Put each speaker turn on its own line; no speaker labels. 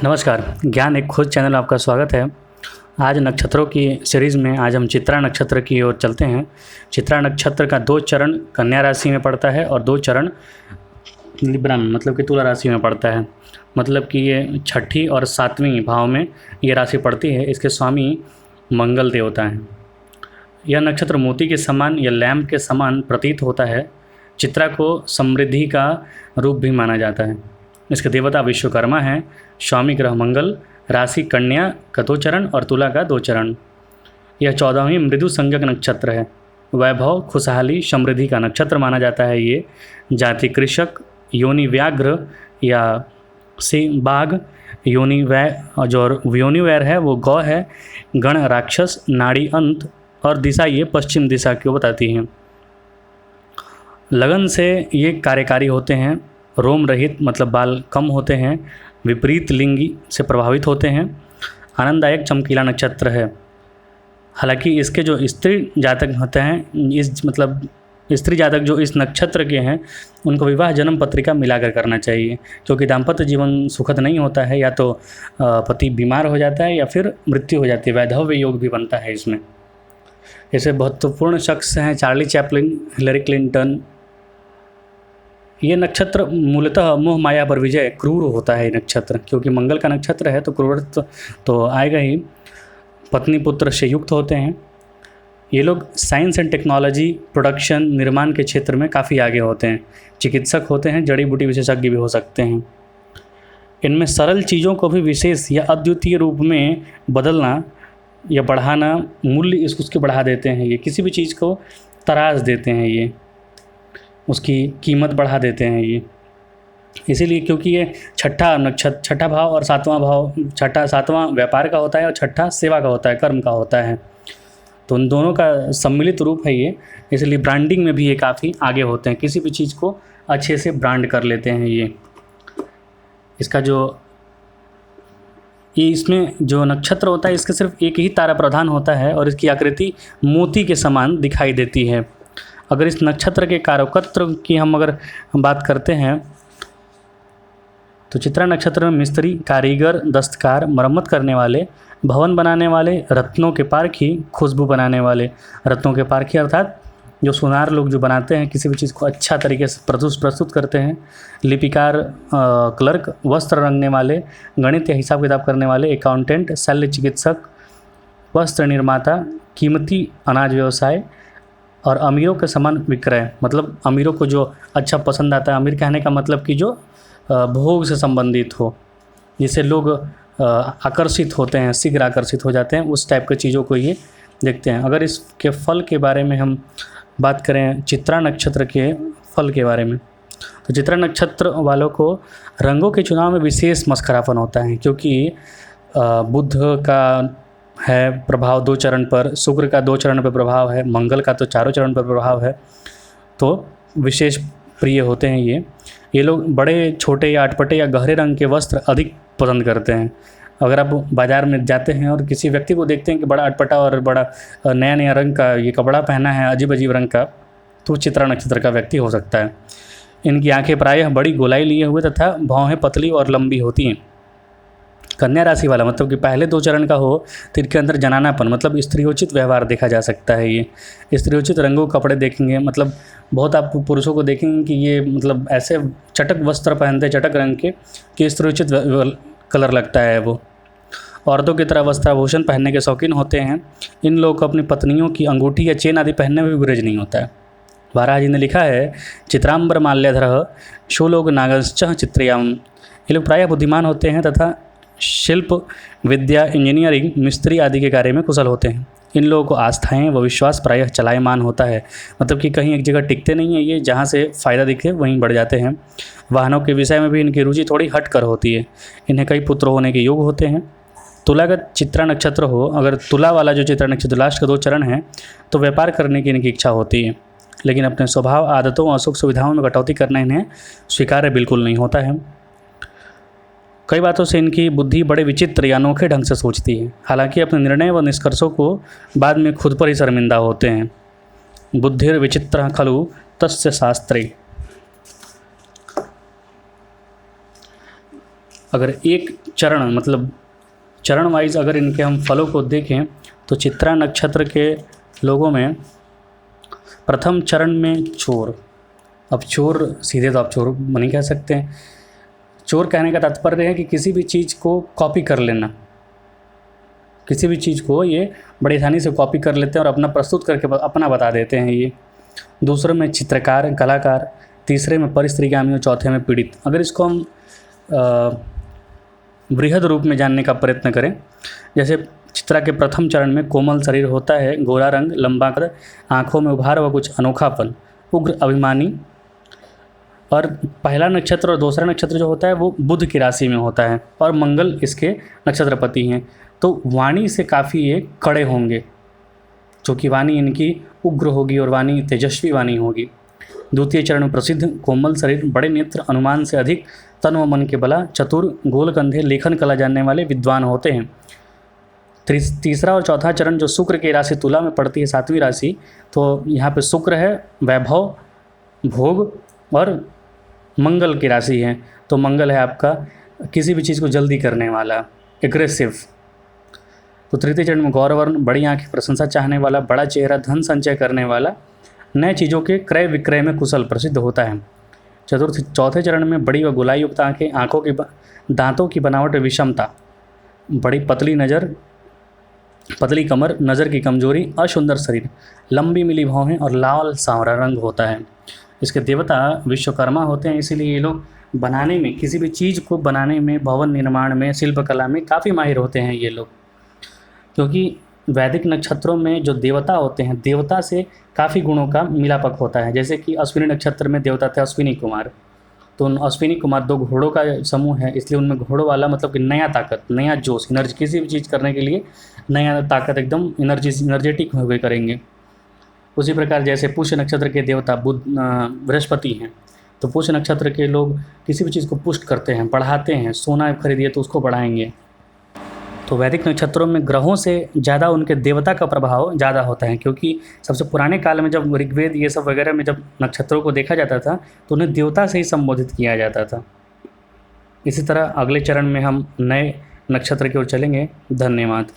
नमस्कार। ज्ञान एक खोज चैनल में आपका स्वागत है। आज नक्षत्रों की सीरीज़ में आज हम चित्रा नक्षत्र की ओर चलते हैं। चित्रा नक्षत्र का 2 चरण कन्या राशि में पड़ता है और 2 चरण लिब्रा में मतलब कि तुला राशि में पड़ता है। मतलब कि ये छठी और 7वें भाव में ये राशि पड़ती है। इसके स्वामी मंगल देवता हैं। यह नक्षत्र मोती के समान या लैम्प के समान प्रतीत होता है। चित्रा को समृद्धि का रूप भी माना जाता है। इसके देवता विश्वकर्मा हैं। स्वामी ग्रह मंगल, राशि कन्या का 2 चरण और तुला का 2 चरण। यह 14वीं मृदु संज्ञक नक्षत्र है। वैभव, खुशहाली, समृद्धि का नक्षत्र माना जाता है। ये जाति कृषक, योनि व्याघ्र या बाघ, योनि जो योनि वैर है वो गौ है, गण राक्षस, नाड़ी अंत और दिशा ये पश्चिम दिशा को बताती हैं। लगन से ये कार्यकारी होते हैं। रोम रहित मतलब बाल कम होते हैं। विपरीत लिंगी से प्रभावित होते हैं। आनंददायक चमकीला नक्षत्र है। हालांकि इसके जो स्त्री जातक होते हैं, इस मतलब स्त्री जातक जो इस नक्षत्र के हैं उनको विवाह जन्म पत्रिका मिलाकर करना चाहिए, क्योंकि दाम्पत्य जीवन सुखद नहीं होता है। या तो पति बीमार हो जाता है या फिर मृत्यु हो जाती है। वैधव्य योग भी बनता है इसमें। ऐसे महत्वपूर्ण शख्स हैं चार्ली चैपलिन, हिलरी क्लिंटन। ये नक्षत्र मूलतः मोह माया पर विजय, क्रूर होता है ये नक्षत्र, क्योंकि मंगल का नक्षत्र है तो क्रूरत्व तो आएगा ही। पत्नी पुत्र से युक्त होते हैं। ये लोग साइंस एंड टेक्नोलॉजी, प्रोडक्शन, निर्माण के क्षेत्र में काफ़ी आगे होते हैं। चिकित्सक होते हैं, जड़ी बूटी विशेषज्ञ भी हो सकते हैं। इनमें सरल चीज़ों को भी विशेष या अद्वितीय रूप में बदलना या बढ़ाना, मूल्य उसके बढ़ा देते हैं। ये किसी भी चीज़ को तराश देते हैं, ये उसकी कीमत बढ़ा देते हैं ये। इसीलिए क्योंकि ये छठा भाव और 7वां भाव, 7वां व्यापार का होता है और छठा सेवा का होता है, कर्म का होता है। तो उन दोनों का सम्मिलित रूप है ये। इसलिए ब्रांडिंग में भी ये काफ़ी आगे होते हैं। किसी भी चीज़ को अच्छे से ब्रांड कर लेते हैं ये। इसका इसमें जो नक्षत्र होता है इसके सिर्फ एक ही तारा प्रधान होता है और इसकी आकृति मोती के समान दिखाई देती है। अगर इस नक्षत्र के कारकत्व की हम बात करते हैं तो चित्रा नक्षत्र में मिस्त्री, कारीगर, दस्तकार, मरम्मत करने वाले, भवन बनाने वाले, रत्नों के पारखी, खुशबू बनाने वाले। रत्नों के पारखी अर्थात जो सुनार लोग जो बनाते हैं, किसी भी चीज़ को अच्छा तरीके से प्रस्तुत करते हैं। लिपिकार, क्लर्क, वस्त्र रंगने वाले, गणित या हिसाब किताब करने वाले, अकाउंटेंट, शल्य चिकित्सक, वस्त्र निर्माता, कीमती अनाज व्यवसाय और अमीरों के समान विक्रय। मतलब अमीरों को जो अच्छा पसंद आता है, अमीर कहने का मतलब कि जो भोग से संबंधित हो, जिससे लोग आकर्षित होते हैं, शीघ्र आकर्षित हो जाते हैं, उस टाइप की चीज़ों को ये देखते हैं। अगर इसके फल के बारे में हम बात करें, चित्रा नक्षत्र के फल के बारे में, तो चित्रा नक्षत्र वालों को रंगों के चुनाव में विशेष मस्खरापन होता है, क्योंकि बुध का है प्रभाव 2 चरण पर, शुक्र का 2 चरण पर प्रभाव है, मंगल का तो 4 चरण पर प्रभाव है। तो विशेष प्रिय होते हैं ये लोग बड़े, छोटे या अटपटे या गहरे रंग के वस्त्र अधिक पसंद करते हैं। अगर आप बाज़ार में जाते हैं और किसी व्यक्ति को देखते हैं कि बड़ा अटपटा और बड़ा नया नया रंग का ये कपड़ा पहना है, अजीब अजीब रंग का, तो चित्रा नक्षत्र का व्यक्ति हो सकता है। इनकी आंखें प्रायः बड़ी गोलाई लिए हुए तथा भौहें पतली और लंबी होती हैं। कन्या राशि वाला मतलब कि पहले 2 चरण का हो तो इनके अंदर जनानापन मतलब स्त्रियोचित व्यवहार देखा जा सकता है। ये स्त्रियोचित रंगों कपड़े देखेंगे, मतलब बहुत आप पुरुषों को देखेंगे कि ये मतलब ऐसे चटक वस्त्र पहनते हैं, चटक रंग के, कि स्त्रियोचित कलर लगता है वो। औरतों की तरह वस्त्राभूषण पहनने के शौकीन होते हैं। इन लोगों को अपनी पत्नियों की अंगूठी या चेन आदि पहनने में भी गुरेज नहीं होता है। वाराह जी ने लिखा है, चित्रांबर माल्यधर शो लोग नागश्च चित्रयाम। ये लोग प्रायः बुद्धिमान होते हैं तथा शिल्प, विद्या, इंजीनियरिंग, मिस्त्री आदि के कार्य में कुशल होते हैं। इन लोगों को आस्थाएं व विश्वास प्रायः चलायमान होता है, मतलब कि कहीं एक जगह टिकते नहीं हैं ये, जहाँ से फ़ायदा दिखे वहीं बढ़ जाते हैं। वाहनों के विषय में भी इनकी रुचि थोड़ी हट कर होती है। इन्हें कई पुत्र होने के योग होते हैं। तुला का चित्रा नक्षत्र हो, अगर तुला वाला जो चित्रा नक्षत्र लास्ट का 2 चरण है, तो व्यापार करने की इनकी इच्छा होती है, लेकिन अपने स्वभाव, आदतों और सुख सुविधाओं में कटौती करना इन्हें स्वीकार्य बिल्कुल नहीं होता है। कई बातों से इनकी बुद्धि बड़े विचित्र या अनोखे ढंग से सोचती है। हालांकि अपने निर्णय व निष्कर्षों को बाद में खुद पर ही शर्मिंदा होते हैं। बुद्धिर विचित्र खलु तस्य शास्त्रे। अगर एक चरण मतलब चरण वाइज अगर इनके हम फलों को देखें तो चित्रा नक्षत्र के लोगों में प्रथम चरण में चोर। अब चोर सीधे तो आप चोर नहीं कह सकते हैं। चोर कहने का तात्पर्य है कि किसी भी चीज़ को कॉपी कर लेना, किसी भी चीज़ को ये बड़ी आसानी से कॉपी कर लेते हैं और अपना प्रस्तुत करके अपना बता देते हैं ये। दूसरे में चित्रकार कलाकार, तीसरे में परिस्त्रीगामी और चौथे में पीड़ित। अगर इसको हम बृहद रूप में जानने का प्रयत्न करें, जैसे चित्रा के प्रथम चरण में कोमल शरीर होता है, गोरा रंग, लंबा कद, आँखों में उभार व कुछ अनोखापन, उग्र अभिमानी। और पहला नक्षत्र और दूसरा नक्षत्र जो होता है वो बुध की राशि में होता है और मंगल इसके नक्षत्रपति हैं। तो वाणी से काफ़ी ये कड़े होंगे, क्योंकि वाणी इनकी उग्र होगी और वाणी तेजस्वी वाणी होगी। द्वितीय चरण में प्रसिद्ध कोमल शरीर, बड़े नेत्र, अनुमान से अधिक तन व मन के बला, चतुर, गोल कंधे, लेखन कला जानने वाले विद्वान होते हैं। तीसरा और चौथा चरण जो शुक्र की राशि तुला में पड़ती है, 7वीं राशि, तो यहाँ पे शुक्र है वैभव, भोग और मंगल की राशि है। तो मंगल है आपका किसी भी चीज़ को जल्दी करने वाला, एग्रेसिव। तो तृतीय चरण में गौरवर्ण, बड़ी आंखें, प्रशंसा चाहने वाला, बड़ा चेहरा, धन संचय करने वाला, नए चीज़ों के क्रय विक्रय में कुशल प्रसिद्ध होता है। चौथे चरण में बड़ी व गोलाई युक्त आंखें, आँखों की दांतों की बनावट विषमता, बड़ी पतली नज़र, पतली कमर, नज़र की कमजोरी, असुंदर शरीर, लंबी मिली भौहें और लाल सांवरा रंग होता है। इसके देवता विश्वकर्मा होते हैं, इसीलिए ये लोग बनाने में, किसी भी चीज़ को बनाने में, भवन निर्माण में, शिल्पकला में काफ़ी माहिर होते हैं ये लोग। क्योंकि वैदिक नक्षत्रों में जो देवता होते हैं, देवता से काफ़ी गुणों का मिलापक होता है। जैसे कि अश्विनी नक्षत्र में देवता थे अश्विनी कुमार, तो उन अश्विनी कुमार 2 घोड़ों का समूह है, इसलिए उनमें घोड़ों वाला मतलब कि नया ताकत, नया जोश, एनर्जी, किसी भी चीज़ करने के लिए नया ताकत, एकदम एनर्जेटिक हुए करेंगे। उसी प्रकार जैसे पुष्य नक्षत्र के देवता बुध बृहस्पति हैं, तो पुष्य नक्षत्र के लोग किसी भी चीज़ को पुष्ट करते हैं, बढ़ाते हैं। सोना खरीदिए तो उसको बढ़ाएंगे। तो वैदिक नक्षत्रों में ग्रहों से ज़्यादा उनके देवता का प्रभाव ज़्यादा होता है, क्योंकि सबसे पुराने काल में जब ऋग्वेद ये सब वगैरह में जब नक्षत्रों को देखा जाता था तो उन्हें देवता से ही संबोधित किया जाता था। इसी तरह अगले चरण में हम नए नक्षत्र की ओर चलेंगे। धन्यवाद।